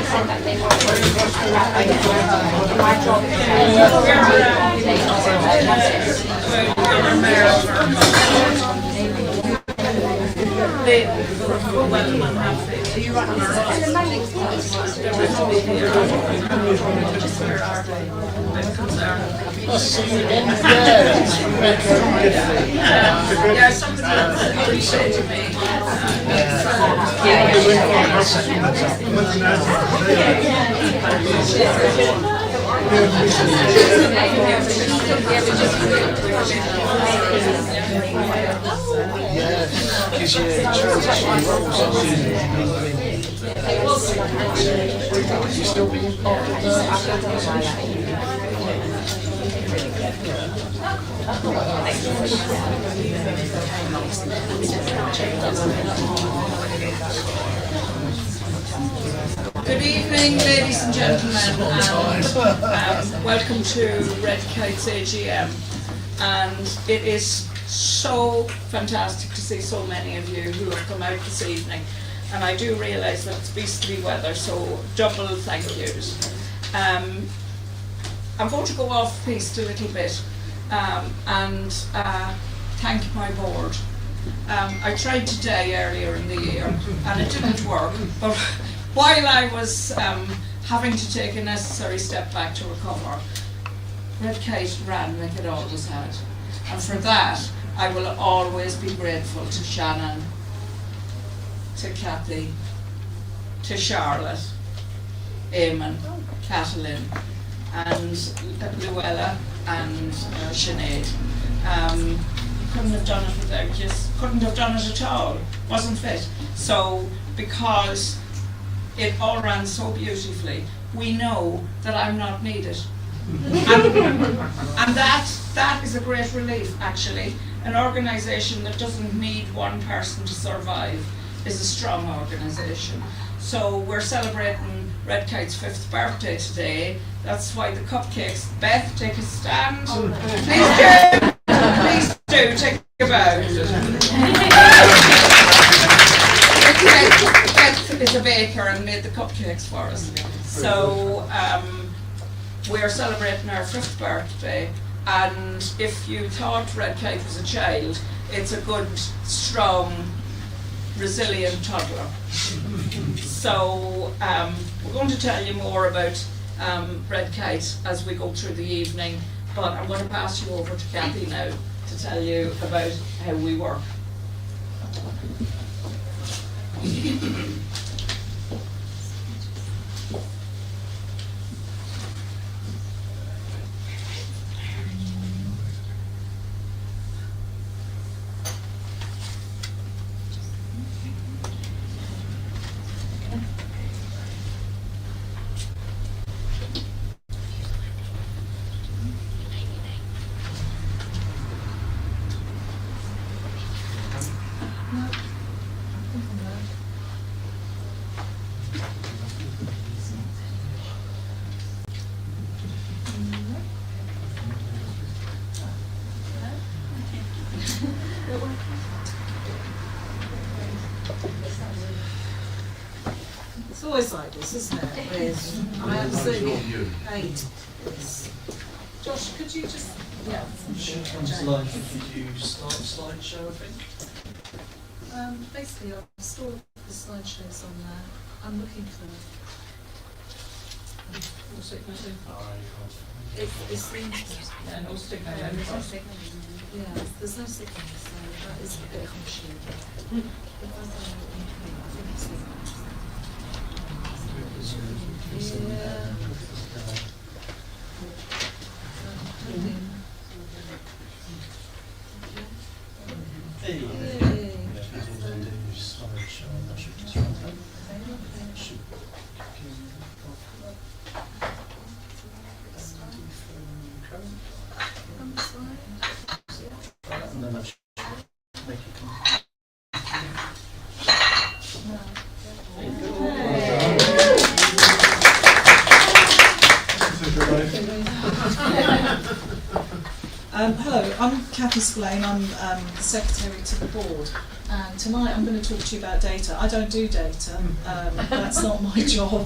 Yeah, somebody said to me, good evening, ladies and gentlemen, and welcome to Red Kite's AGM. And it is so fantastic to see so many of you who have come out this evening. And I do realise that it's beastly weather, so double thank yous. I'm going to go off piste a little bit and thank my board. I tried today earlier in the year and it didn't work, but while I was having to take a necessary step back to recover, Red Kite ran like it always had. And for that, I will always be grateful to Shannon, to Kathy, to Charlotte, Eamon, Catalin, and Luella, and Sinead. Couldn't have done it without you. Couldn't have done it at all. Wasn't fit. So, because it all ran so beautifully, we know that I'm not needed. and that is a great relief, actually. An organisation that doesn't need one person to survive is a strong organisation. So we're celebrating Red Kite's 5th birthday today. That's why the cupcakes. Beth, take a stand. Please do take a bow. Beth is a baker and made the cupcakes for us. So we're celebrating our 5th birthday, and if you thought Red Kite was a child, it's a good, strong, resilient toddler. So we're going to tell you more about Red Kite as we go through the evening, but I'm going to pass you over to Kathy now to tell you about how we work. It's always like this, isn't it? I absolutely hate this. Josh, could you just... Yeah. Comes like if you start slideshow, I think. Basically, I've stored the slideshows on there. I'm looking for... What's it going to do? It's the internet. Yeah, no signal. Yeah, there's no signal, so that is a bit of an issue. If I go I think it's yeah. Hello, I'm Cathy Splain. I'm the secretary to the board, and tonight I'm going to talk to you about data. I don't do data. That's not my job on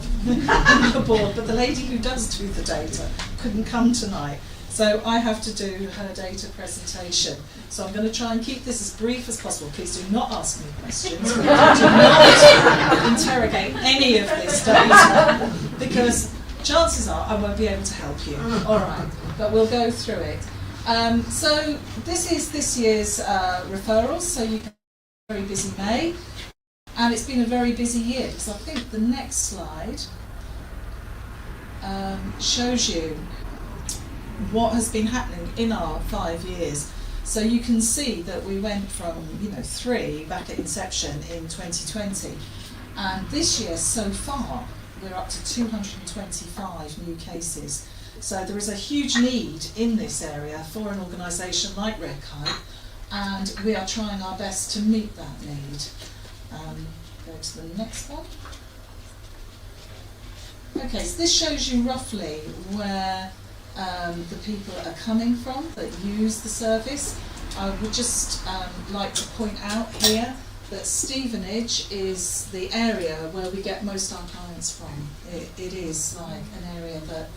the board. But the lady who does do the data couldn't come tonight, so I have to do her data presentation. So I'm going to try and keep this as brief as possible. Please do not ask me questions. Do not interrogate any of this data, because chances are I won't be able to help you. All right, but we'll go through it. So this is this year's referrals, so you can very busy May, and it's been a very busy year, because I think the next slide shows you what has been happening in our 5 years. So you can see that we went from 3 back at inception in 2020, and this year so far we're up to 225 new cases. So there is a huge need in this area for an organisation like Red Kite, and we are trying our best to meet that need. Go to the next one. Okay, so this shows you roughly where the people are coming from that use the service. I would just like to point out here that Stevenage is the area where we get most of our clients from. It is like an area that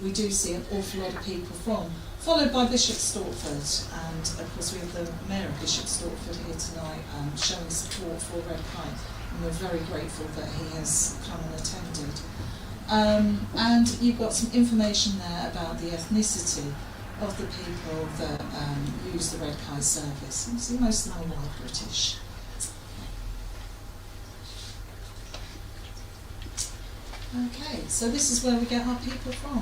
we do see an awful lot of people from, followed by Bishop Stortford, and of course we have the Mayor of Bishop Stortford here tonight showing support for Red Kite, and we're very grateful that he has come and attended. And you've got some information there about the ethnicity of the people that use the Red Kite service. You see most of them are white British. Okay, so this is where we get our people from.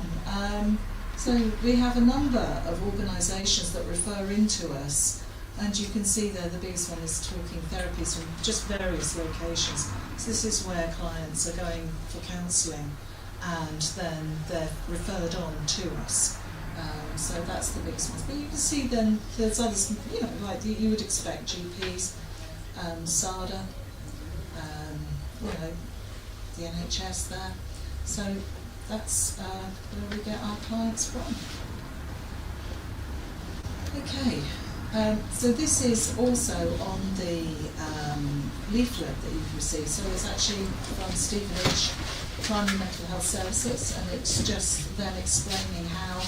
So we have a number of organisations that refer into us, and you can see there the biggest one is Talking Therapies from just various locations. So this is where clients are going for counselling, and then they're referred on to us. So that's the biggest one. But you can see then there's others, like you would expect, GPs, SADA, the NHS there. So that's where we get our clients from. Okay, so this is also on the leaflet that you've received. So it's actually from Stevenage Primary Mental Health Services, and it's just them explaining how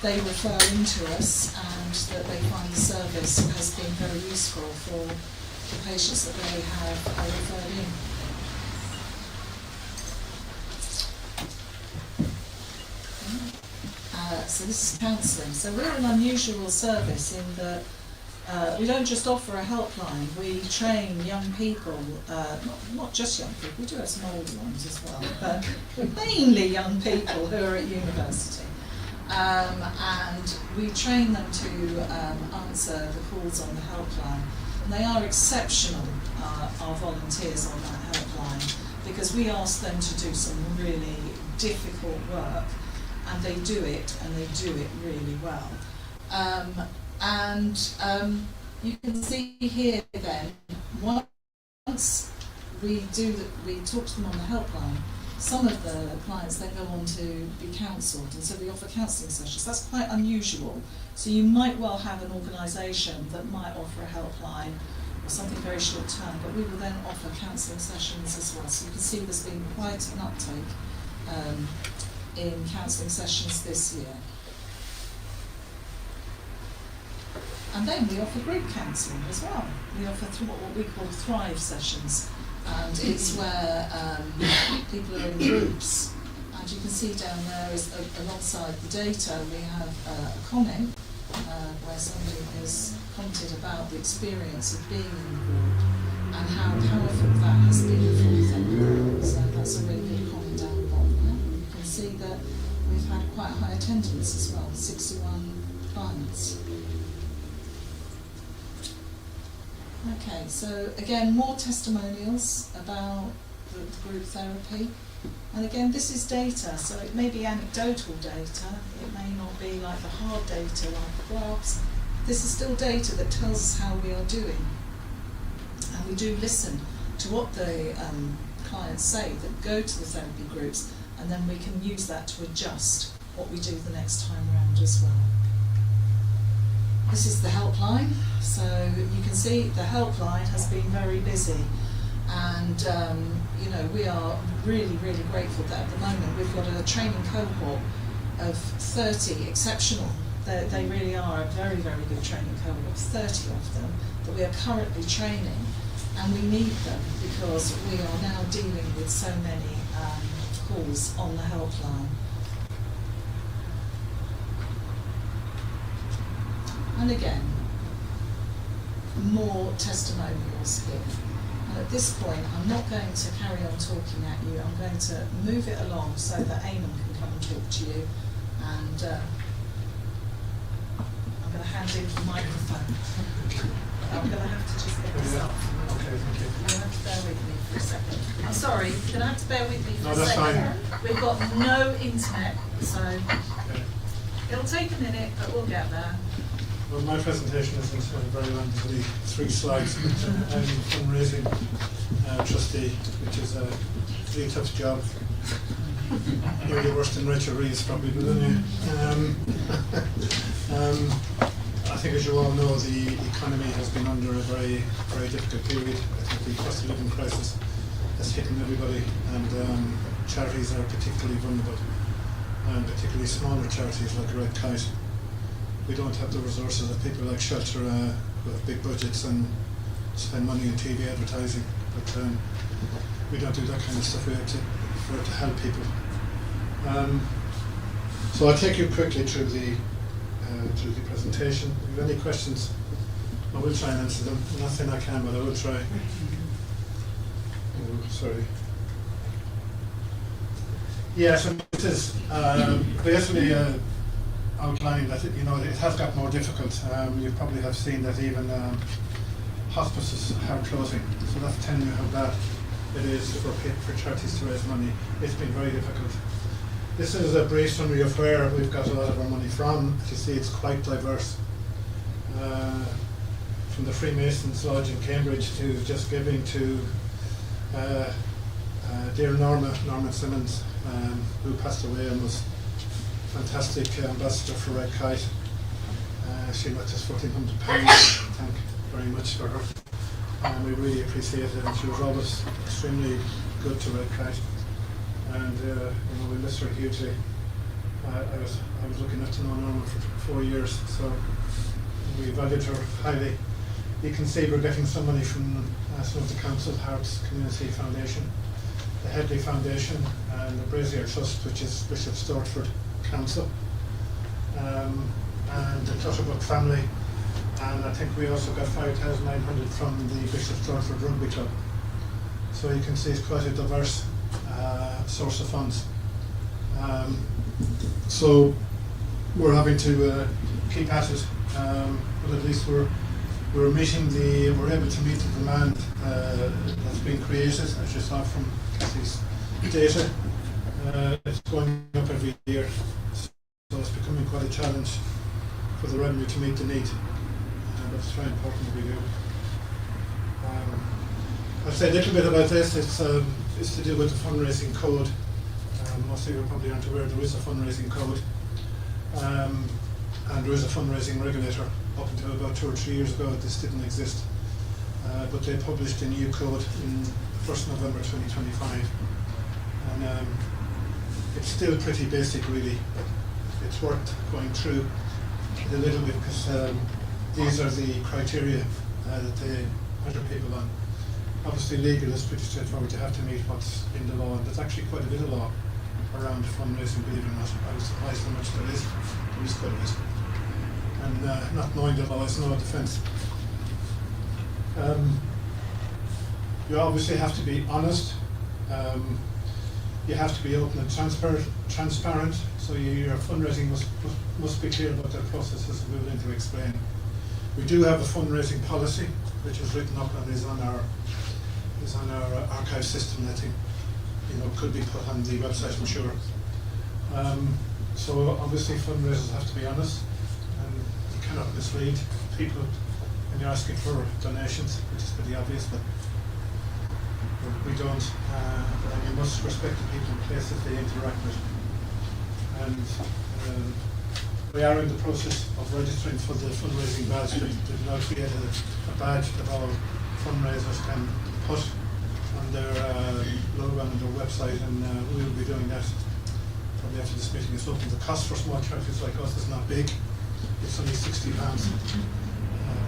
they refer into us and that they find the service has been very useful for the patients that they have referred in. So this is counselling. So we're an unusual service in that we don't just offer a helpline, we train young people, not just young people, we do have some older ones as well, but mainly young people who are at university. And we train them to answer the calls on the helpline. And they are exceptional, our volunteers on that helpline, because we ask them to do some really difficult work, and they do it really well. You can see here then, once we talk to them on the helpline, some of the clients then go on to be counselled, and so we offer counselling sessions. That's quite unusual. So you might well have an organisation that might offer a helpline or something very short term, but we will then offer counselling sessions as well. So you can see there's been quite an uptake in counselling sessions this year. And then we offer group counselling as well. We offer what we call Thrive sessions, and it's where people are in groups. And you can see down there is alongside the data we have a comment where somebody has commented about the experience of being in the group and how powerful that has been for them. So that's a really good comment down the bottom there. You can see that we've had quite a high attendance as well, 61 clients. Okay, so again, more testimonials about the group therapy. And again, this is data, so it may be anecdotal data, it may not be like the hard data like the graphs. This is still data that tells us how we are doing. And we do listen to what the clients say that go to the therapy groups, and then we can use that to adjust what we do the next time round as well. This is the helpline, so you can see the helpline has been very busy, and you know, we are really, really grateful that at the moment we've got a training cohort of 30 exceptional. They really are a very, very good training cohort, 30 of them that we are currently training, and we need them because we are now dealing with so many calls on the helpline. And again, more testimonials here. And at this point, I'm not going to carry on talking at you. I'm going to move it along so that Eamon can come and talk to you. And I'm going to hand in the microphone. I'm going to have to just get this up. Okay, thank you. You're going to have to bear with me for a second. I'm sorry, you're going to have to bear with me for No, a that's second. fine. We've got no internet, so Okay. it'll take a minute, but we'll get there. Well, my presentation isn't very long, it's only 3 slides. I'm fundraising trustee, which is a really tough job. Nearly worse than Rachel Reeves, probably, but anyway. I think, as you all know, the economy has been under a very, very difficult period. I think the cost of living crisis has hit everybody, and charities are particularly vulnerable, and particularly smaller charities like Red Kite. We don't have the resources of people like Shelter who have big budgets and spend money on TV advertising, but we don't do that kind of stuff. We have to help people. So I'll take you quickly through the presentation. If you have any questions, I will try and answer them. I'm not saying I can, but I will try. Oh, sorry. Yeah, so this is basically outline that it has got more difficult. You probably have seen that even hospices are closing. So that's telling you how bad it is for charities to raise money. It's been very difficult. This is a brief summary of where we've got a lot of our money from. As you see, it's quite diverse. From the Freemasons Lodge in Cambridge to Just Giving to dear Norma Simmons, who passed away and was fantastic ambassador for Red Kite. She left us £1,400. Thank you very much for her. We really appreciate it, and she was always extremely good to Red Kite. And we miss her hugely. I was looking up to know Norma for 4 years, so we valued her highly. You can see we're getting some money from some of the Council Hearts Community Foundation, the Headley Foundation, and the Brazier Trust, which is Bishop Stortford Council, and the Clutterbuck family, and I think we also got 5,900 from the Bishop Stortford Rugby Club. So you can see it's quite a diverse source of funds. So we're having to keep at it, but at least we're able to meet the demand that's been created, as you saw from Kathy's data. It's going up every year, so it's becoming quite a challenge for the revenue to meet the need. But it's very important that we do. I'll say a little bit about this. It's to do with the fundraising code. Most of you probably aren't aware there is a fundraising code, and there is a fundraising regulator. Up until about 2 or 3 years ago, this didn't exist, but they published a new code in 1st November 2025, and it's still pretty basic, really. It's worth going through it a little bit because these are the criteria that they measure people on. Obviously, legal is pretty straightforward. You have to meet what's in the law, and there's actually quite a bit of law around fundraising, believe it or not. I was surprised how much there is. There is quite a bit. And not knowing the law is no defence. You obviously have to be honest. You have to be open and transparent. So your fundraising must be clear about the processes we're willing to explain. We do have a fundraising policy, which is written up and is on our archive system. I think could be put on the website, I'm sure. So obviously fundraisers have to be honest, and you cannot mislead people when you're asking for donations, which is pretty obvious, but we don't. And you must respect the people and places they interact with. And We are in the process of registering for the fundraising badge. They've now created a badge that all fundraisers can put on their logo and their website, and we will be doing that probably after this meeting is open. The cost for small charities like us is not big. It's only £60,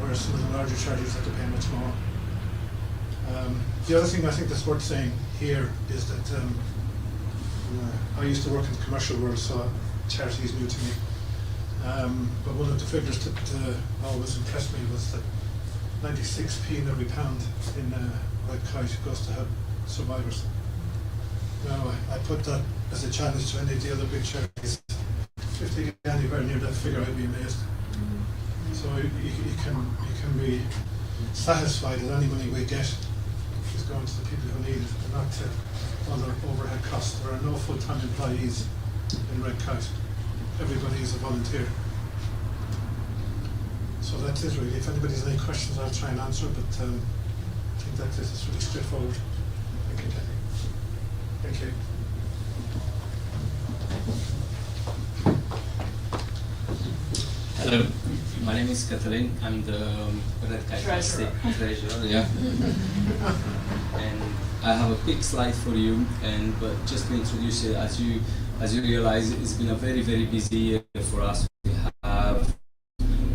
whereas some of the larger charities have to pay much more. The other thing I think that's worth saying here is that I used to work in the commercial world, so charity is new to me. But one of the figures that always impressed me was that 96p in every pound in Red Kite goes to help survivors. Now, I put that as a challenge to any of the other big charities. If they get anywhere near that figure, I'd be amazed. So you can be satisfied that any money we get is going to the people who need it, and not to other overhead costs. There are no full-time employees in Red Kite. Everybody is a volunteer. So that's it really. If anybody has any questions, I'll try and answer, but I think that's it. It's really straightforward. Thank you, Kathy. Thank you. Hello, my name is Kathleen. I'm the Red Kite Treasurer. Treasurer, yeah. And I have a quick slide for you, but just to introduce it, as you realize, it's been a very, very busy year for us. We have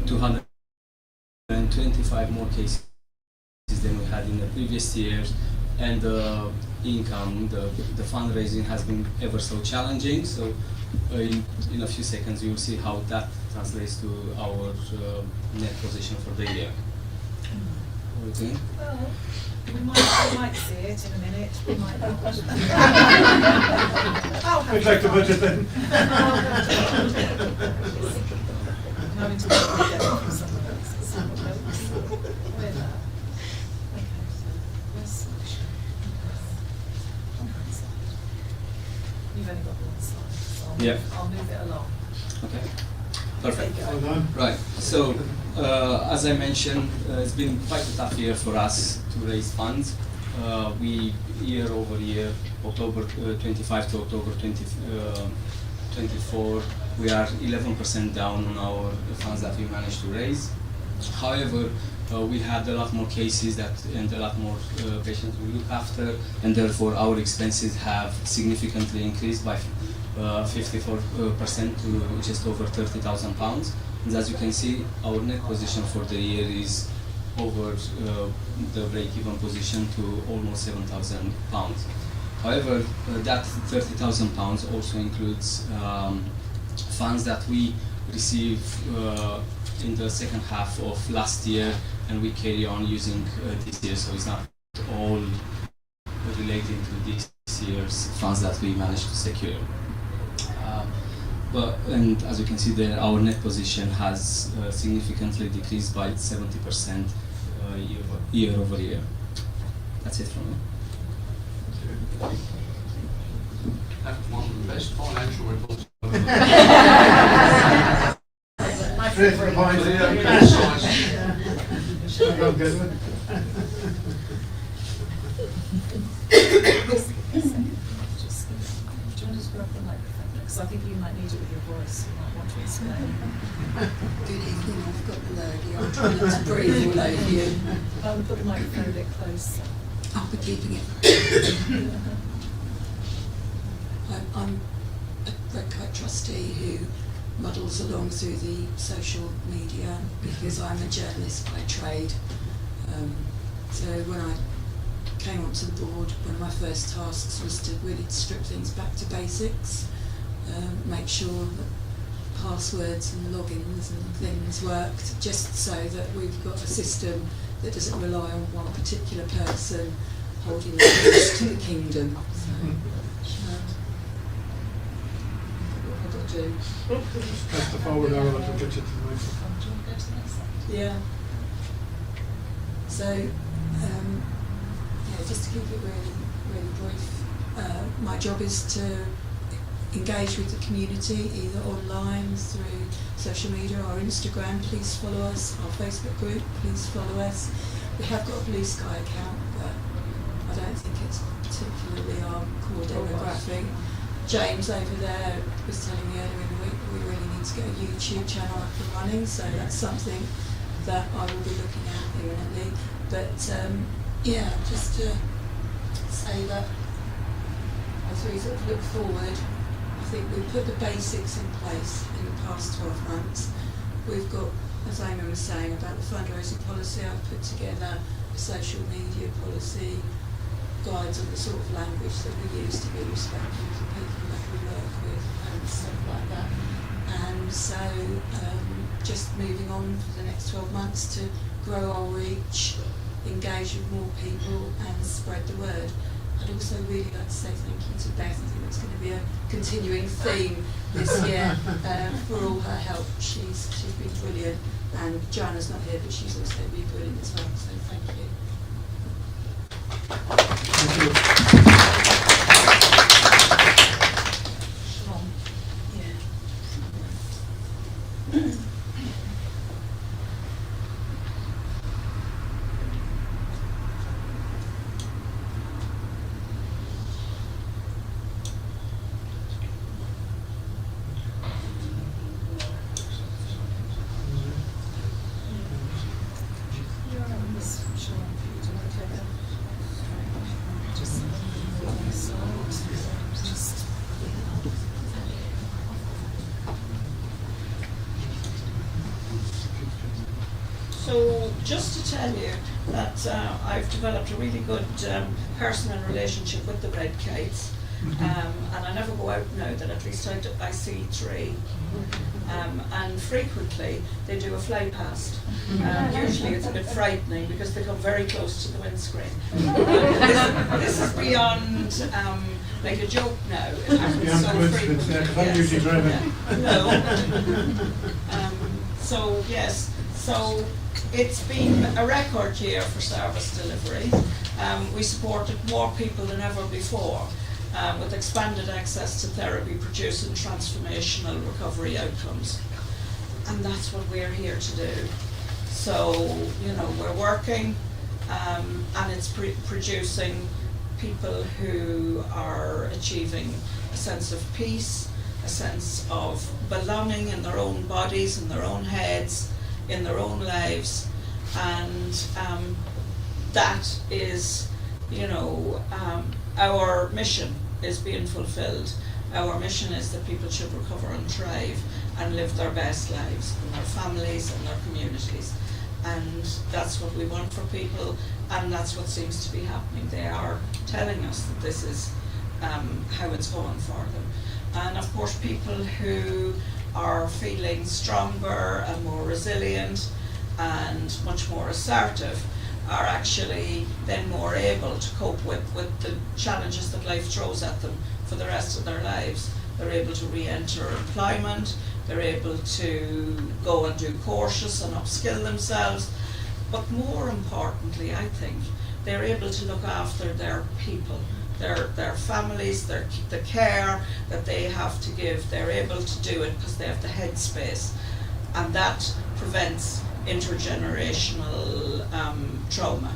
225 more cases than we had in the previous years, and the income, the fundraising has been ever so challenging. So in a few seconds you will see how that translates to our net position for the year. What do you think? Well, we might see it in a minute, we might not. I'd like to budget then. Having to get from someone else. Where that? Okay, so where's solution? You've only got one slide, so I'll move it along. Okay, perfect. Well done. Right, so as I mentioned, it's been quite a tough year for us to raise funds. We, year over year, October 25 to October 24, we are 11% down on our funds that we managed to raise. However, we had a lot more cases and a lot more patients we look after, and therefore our expenses have significantly increased by 54% to just over £30,000. And as you can see, our net position for the year is over the break-even position to almost £7,000. However, that £30,000 also includes funds that we received in the second half of last year, and we carry on using this year, so it's not all related to this year's funds that we managed to secure. And as you can see there, our net position has significantly decreased by 70% year over year. That's it from me. That's one of the best financial reports. Straight for the point. Do you want to just grab the microphone? Because I think you might need it with your voice. You might want to explain. Good evening, I've got the lurgy. I'm trying not to breathe all over you. Put the microphone a bit closer. I'll be keeping it. I'm a Red Kite trustee who muddles along through the social media because I'm a journalist by trade. So when I came onto the board, one of my first tasks was to really strip things back to basics, make sure that passwords and logins and things worked, just so that we've got a system that doesn't rely on one particular person holding the keys to the kingdom. So, what have I got to do? Press the forward arrow to get you to the microphone. Do you want to go to the next slide? Yeah. So, just to keep it really brief, my job is to engage with the community, either online, through social media or Instagram. Please follow us. Our Facebook group, please follow us. We have got a Blue Sky account, but I don't think it's particularly our core demographic. James over there was telling me earlier in the week we really need to get a YouTube channel up and running, so that's something that I will be looking at imminently. But yeah, just to say that as we sort of look forward, I think we've put the basics in place in the past 12 months. We've got, as Amy was saying about the fundraising policy, I've put together a social media policy, guides on the sort of language that we use to be respectful to people that we work with and stuff like that. And so just moving on for the next 12 months to grow our reach, engage with more people and spread the word. I'd also really like to say thank you to Beth. I think it's going to be a continuing theme this year for all her help. She's been brilliant, and Joanna's not here, but she's also been brilliant as well, so thank you. Thank you. Yeah. So just to tell you that I've developed a really good personal relationship with the Red Kites, and I never go out now that at least I see three. And frequently they do a fly past. Usually it's a bit frightening because they come very close to the windscreen. This is beyond like a joke now. It happens Beyond so coincidence, yeah, 'cause I'm usually driving. No. So yes, so it's been a record year for service delivery. We supported more people than ever before, with expanded access to therapy producing transformational recovery outcomes. And that's what we're here to do. So, you know, we're working and it's producing people who are achieving a sense of peace, a sense of belonging in their own bodies, in their own heads, in their own lives. And that is, you know, our mission is being fulfilled. Our mission is that people should recover and thrive and live their best lives in their families and their communities. And that's what we want for people, and that's what seems to be happening. They are telling us that this is how it's going for them. And of course, people who are feeling stronger and more resilient and much more assertive are actually then more able to cope with the challenges that life throws at them for the rest of their lives. They're able to re-enter employment, they're able to go and do courses and upskill themselves, but more importantly, I think, they're able to look after their people, their families, the care that they have to give. They're able to do it because they have the headspace, and that prevents intergenerational trauma,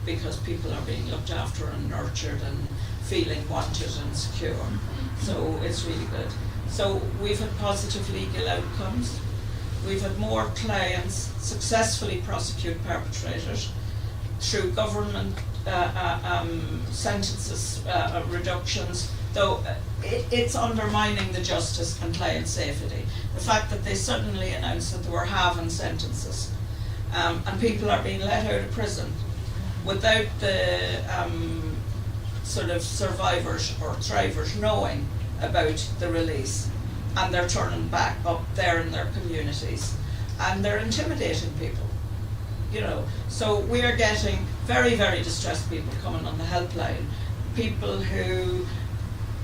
because people are being looked after and nurtured and feeling wanted and secure. So it's really good. So we've had positive legal outcomes. We've had more clients successfully prosecute perpetrators through government sentences reductions, though it's undermining the justice and client safety. The fact that they suddenly announced that they were halving sentences, and people are being let out of prison without the sort of survivors or thrivers knowing about the release, and they're turning back up there in their communities, and they're intimidating people, you know. So we are getting very, very distressed people coming on the helpline, people who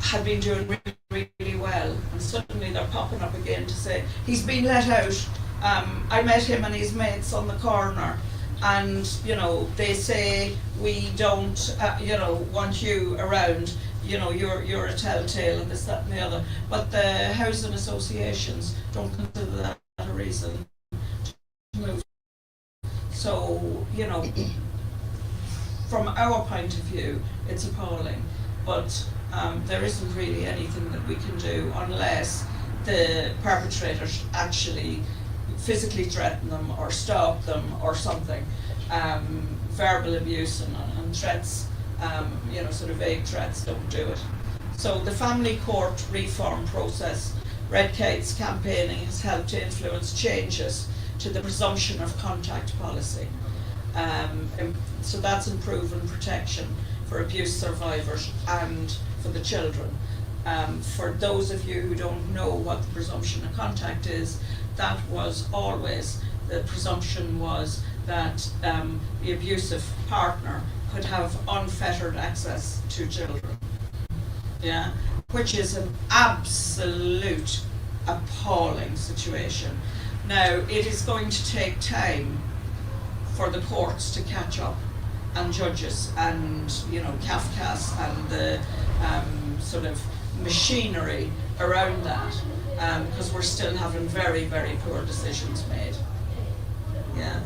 had been doing really, really well, and suddenly they're popping up again to say, he's been let out, I met him and his mates on the corner, and you know, they say, we don't you know, want you around, you know, you're a telltale and this, that and the other. But the housing associations don't consider that a reason to move. So, you know, from our point of view, it's appalling, but there isn't really anything that we can do unless the perpetrators actually physically threaten them or stalk them or something. Verbal abuse and threats, sort of vague threats don't do it. So the family court reform process, Red Kite's campaigning has helped to influence changes to the presumption of contact policy. So that's improving protection for abuse survivors and for the children. For those of you who don't know what the presumption of contact is, that was always, the presumption was that the abusive partner could have unfettered access to children. Yeah, which is an absolute appalling situation. Now, it is going to take time for the courts to catch up, and judges and CAFCAS and the sort of machinery around that, because we're still having very, very poor decisions made. Yeah.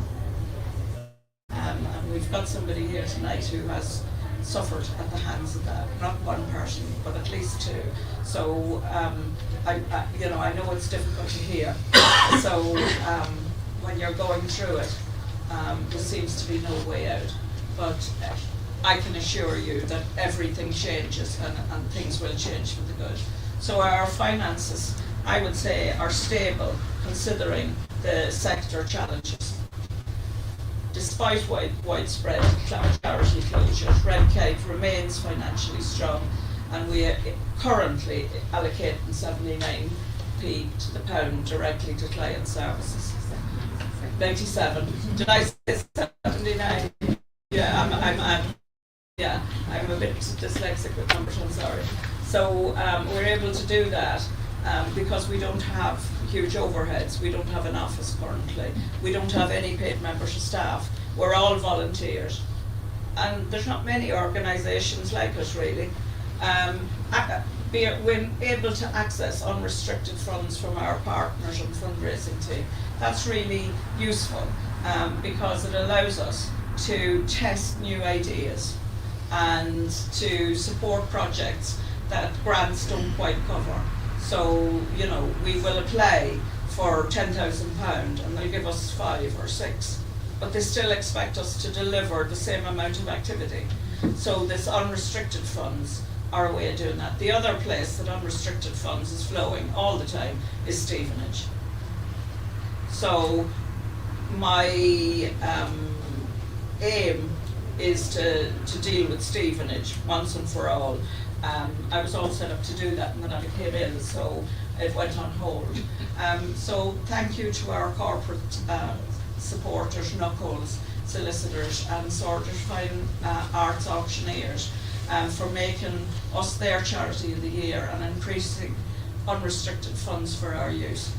And we've got somebody here tonight who has suffered at the hands of that. Not one person, but at least two. So I know it's difficult to hear. So when you're going through it, there seems to be no way out. But I can assure you that everything changes and things will change for the good. So our finances, I would say, are stable considering the sector challenges. Despite widespread charity closures, Red Kite remains financially strong, and we are currently allocating 79p to the pound directly to client services. 97. Did I say 79? Yeah, I'm a bit dyslexic with numbers, I'm sorry. So we're able to do that because we don't have huge overheads. We don't have an office currently. We don't have any paid members of staff. We're all volunteers. And there's not many organisations like us, really. We're able to access unrestricted funds from our partners and fundraising team. That's really useful because it allows us to test new ideas and to support projects that grants don't quite cover. So, we will apply for £10,000 and they'll give us 5 or 6, but they still expect us to deliver the same amount of activity. So this unrestricted funds are a way of doing that. The other place that unrestricted funds is flowing all the time is Stevenage. So my aim is to deal with Stevenage once and for all. I was all set up to do that, and then I became ill, so it went on hold. So thank you to our corporate supporters, Knuckles, solicitors and Sworder's Fine Arts auctioneers for making us their charity of the year and increasing unrestricted funds for our use.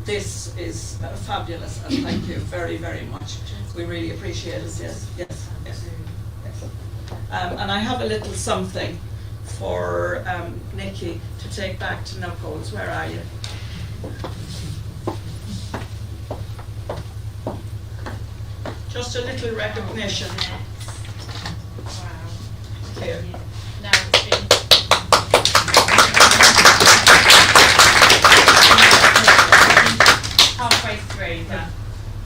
This is fabulous, and thank you very, very much. We really appreciate it. Yes, yes, yes. And I have a little something for Nikki to take back to Knuckles. Where are you? Just a little recognition. Wow. Here. Now it's been halfway through, but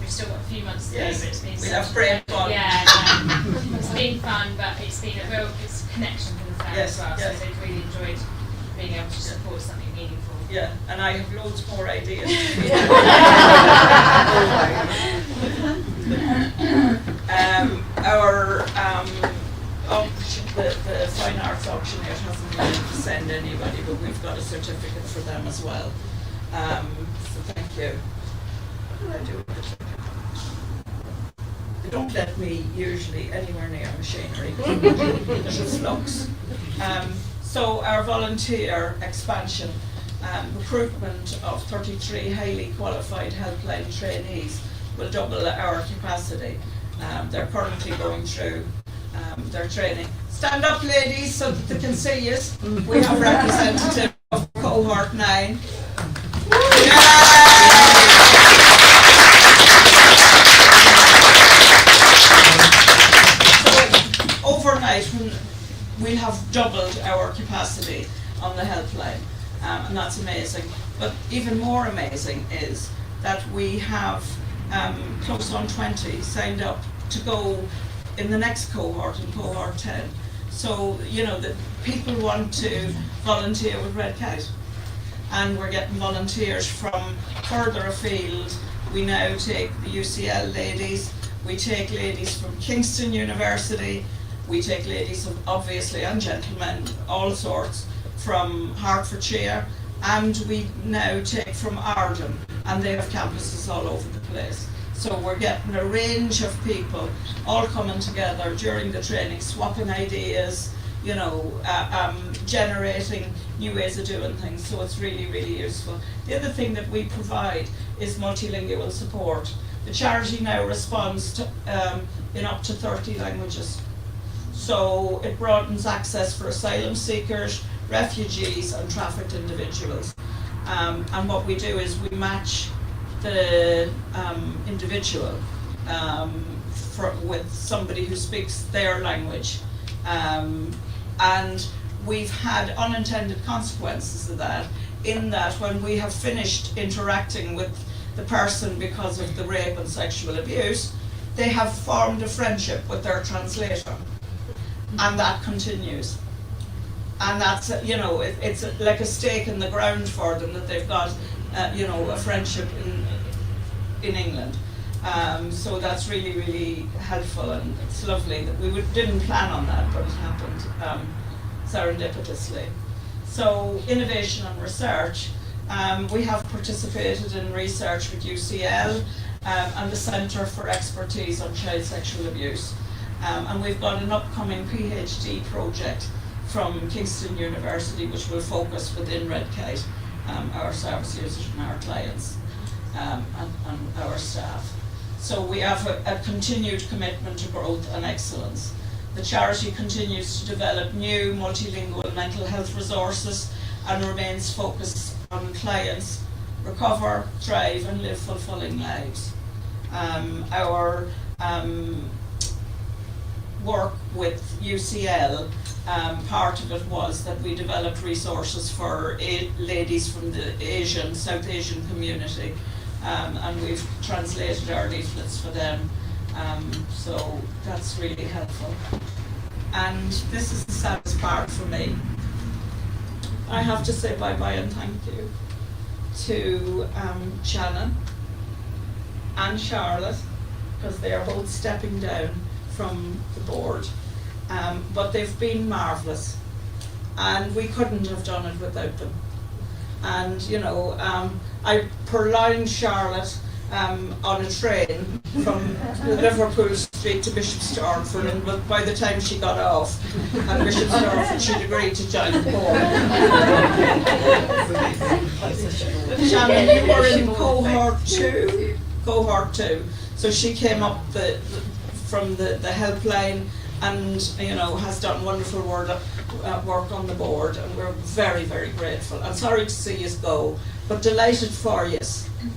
we've still got a few months to do. Yes. But it's been We'll have great fun. Yeah, no. It's been fun, but it's been a real connection for the fair Yes, as well. yes. So they've really enjoyed being able to support something meaningful. Yeah, and I have loads more ideas. The Fine Arts auctioneer hasn't been able to send anybody, but we've got a certificate for them as well. So thank you. What do I do with the ticket? They don't let me usually anywhere near machinery. There's a flux. So our volunteer expansion, recruitment of 33 highly qualified helpline trainees will double our capacity. They're currently going through their training. Stand up, ladies, so that they can see us. We have representative of cohort 9. So overnight, we'll have doubled our capacity on the helpline, and that's amazing. But even more amazing is that we have close on 20 signed up to go in the next cohort, in cohort 10. So, you know, that people want to volunteer with Red Kite. And we're getting volunteers from further afield. We now take the UCL ladies, we take ladies from Kingston University, we take ladies, obviously, and gentlemen, all sorts, from Hertfordshire, and we now take from Arden, and they have campuses all over the place. So we're getting a range of people all coming together during the training, swapping ideas, you know, generating new ways of doing things. So it's really, really useful. The other thing that we provide is multilingual support. The charity now responds to, in up to 30 languages. So it broadens access for asylum seekers, refugees and trafficked individuals. And what we do is we match the individual with somebody who speaks their language. And we've had unintended consequences of that, in that when we have finished interacting with the person because of the rape and sexual abuse, they have formed a friendship with their translator, and that continues. And that's, you know, it's like a stake in the ground for them that they've got, you know, a friendship in England. So that's really, really helpful, and it's lovely that we didn't plan on that, but it happened serendipitously. So innovation and research, we have participated in research with UCL and the Centre for Expertise on Child Sexual Abuse. And we've got an upcoming PhD project from Kingston University, which will focus within Red Kite, our service users and our clients, and our staff. So we have a continued commitment to growth and excellence. The charity continues to develop new multilingual mental health resources and remains focused on clients recover, thrive and live fulfilling lives. Our work with UCL, part of it was that we developed resources for ladies from the South Asian community, and we've translated our leaflets for them, so that's really helpful. And this is the saddest part for me. I have to say bye-bye and thank you to Shannon and Charlotte, because they are both stepping down from the board, but they've been marvellous, and we couldn't have done it without them. And you know, I purloined Charlotte on a train from Liverpool Street to Bishop's Stortford, and by the time she got off at Bishop's Stortford, she'd agreed to join the board. Shannon, you were in cohort two, so she came up from the helpline, and you know, has done wonderful work on the board, and we're very, very grateful. I'm sorry to see you go, but delighted for you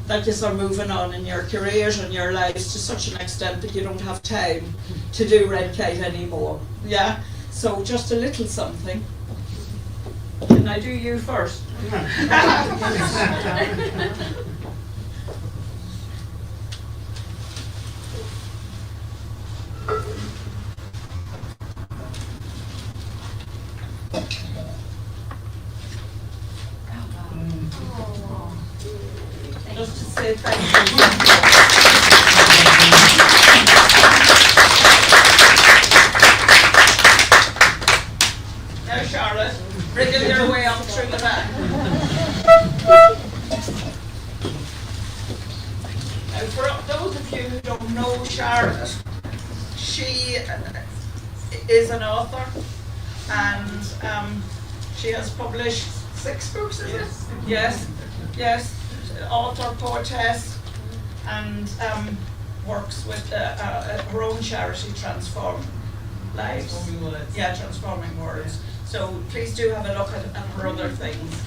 that you are moving on in your careers and your lives to such an extent that you don't have time to do Red Kite anymore. Yeah, so just a little something. Can I do you first? Just to say thank you. Now Charlotte, wriggle your way up through the back. Now for those of you who don't know Charlotte, she is an author, and she has published 6 books, is it? Yes, yes. Author, poetess, and works with her own charity, Transform Lives. Transforming Words. Yeah, Transforming Words. So please do have a look at her other things.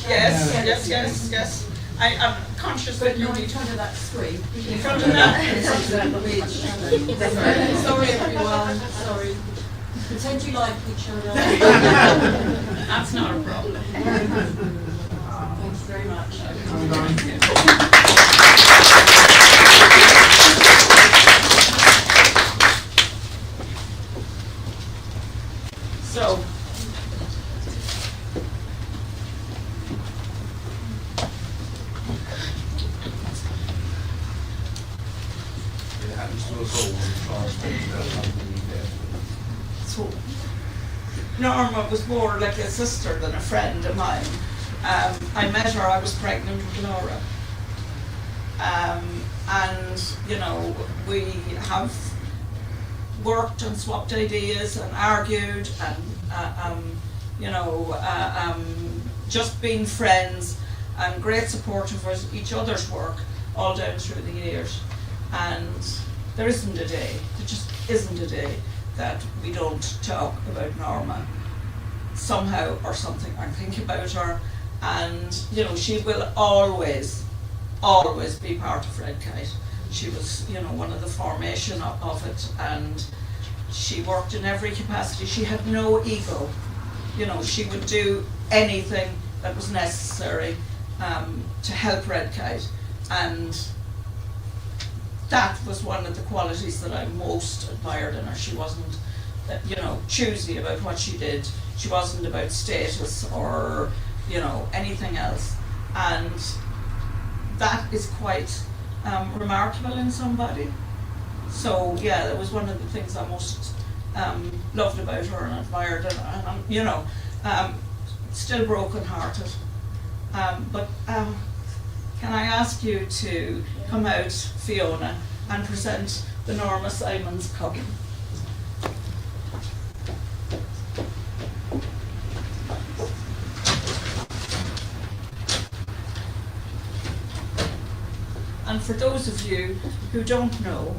Yes. conscious that you'll be in front of that screen. in front of that. Sorry everyone, sorry. Pretend you like each other. That's not a problem. Thanks very much. So, It happens to us all when we try and speak to that company there. so Norma was more like a sister than a friend of mine. I met her, I was pregnant with Laura. And, you know, we have worked and swapped ideas and argued and, just being friends and great support of each other's work all down through the years. And there isn't a day, there just isn't a day that we don't talk about Norma somehow or something, or think about her. And, you know, she will always be part of Red Kite. She was, you know, one of the formation of it, and she worked in every capacity. She had no ego. You know, she would do anything that was necessary to help Red Kite, and that was one of the qualities that I most admired in her. She wasn't, you know, choosy about what she did. She wasn't about status or, you know, anything else. And that is quite remarkable in somebody. So yeah, that was one of the things I most loved about her and admired, and you know, still broken hearted. But can I ask you to come out, Fiona, and present the Norma Simons Cup? And for those of you who don't know,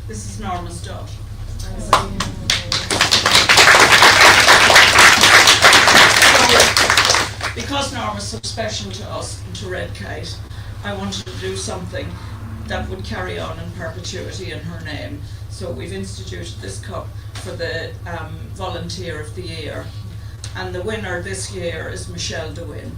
this is Norma's daughter. Because Norma's so special to us and to Red Kite, I wanted to do something that would carry on in perpetuity in her name. So we've instituted this cup for the Volunteer of the Year. And the winner this year is Michelle DeWin.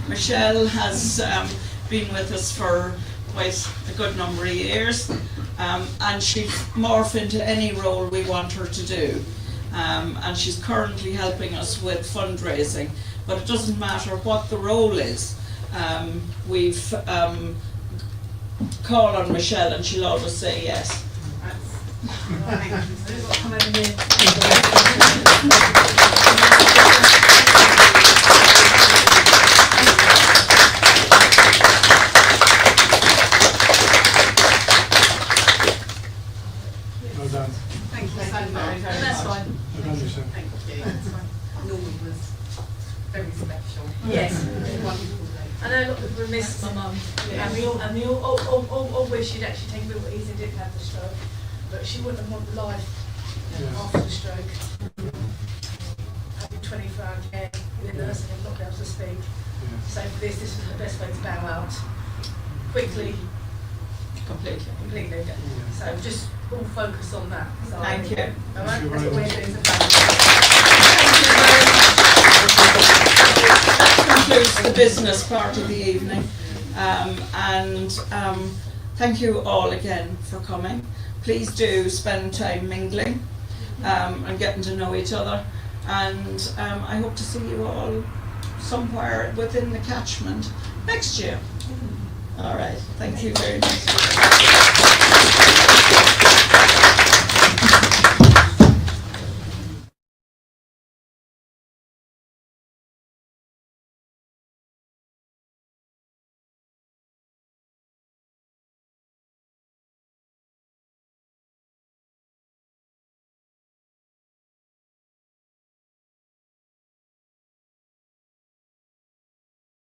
Michelle has been with us for quite a good number of years, and she'd morph into any role we want her to do. And she's currently helping us with fundraising, but it doesn't matter what the role is. We've called on Michelle and she'll always say yes. Come over here. Well done. Thank you so much. That's fine. Well done, Michelle. Thank you. That's fine. Norman was very special. Yes. Wonderful day. I know a lot of people miss my mum, and we all wish she'd actually taken a bit easy, didn't have the stroke, but she wouldn't have wanted life after the stroke. Having 24-hour care with a nurse and not be able to speak. So for this was the best way to bow out quickly. Completely. So just all focus on that. So Thank you. All right, Thank you that's very what we're much. doing. That concludes the business part of the evening. Thank you all again for coming. Please do spend time mingling and getting to know each other. And I hope to see you all somewhere within the catchment next year. All right. Thank you very much.